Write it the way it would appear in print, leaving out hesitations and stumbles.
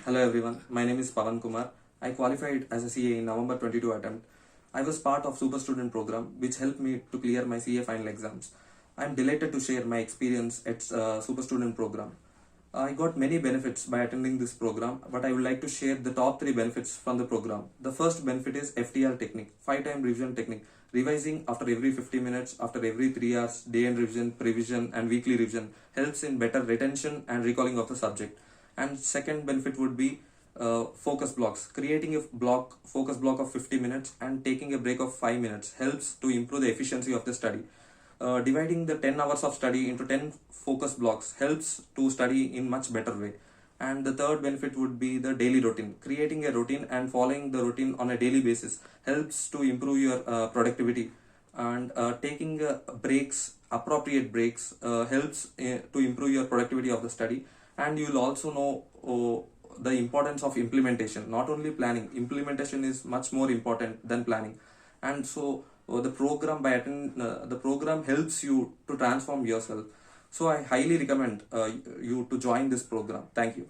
Hello everyone, my name is Pavan Kumar. I qualified as a CA in November 22 attempt. I was part of Super Student program which helped me to clear my CA final exams. I am delighted to share my experience at Super Student program. I got many benefits by attending this program, but I would like to share the top 3 benefits from the program. The first benefit is FTR technique, 5-time revision technique. Revising after every 50 minutes, after every 3 hours, day-end revision, prevision and weekly revision helps in better retention and recalling of the subject. And second benefit would be focus blocks. Creating a focus block of 50 minutes and taking a break of 5 minutes helps to improve the efficiency of the study. Dividing the 10 hours of study into 10 focus blocks helps to study in much better way. And the third benefit would be the daily routine. Creating a routine and following the routine on a daily basis helps to improve your productivity. And taking appropriate breaks, helps to improve your productivity of the study. And you will also know the importance of implementation. Not only planning, implementation is much more important than planning. And so the program helps you to transform yourself. So I highly recommend you to join this program. Thank you.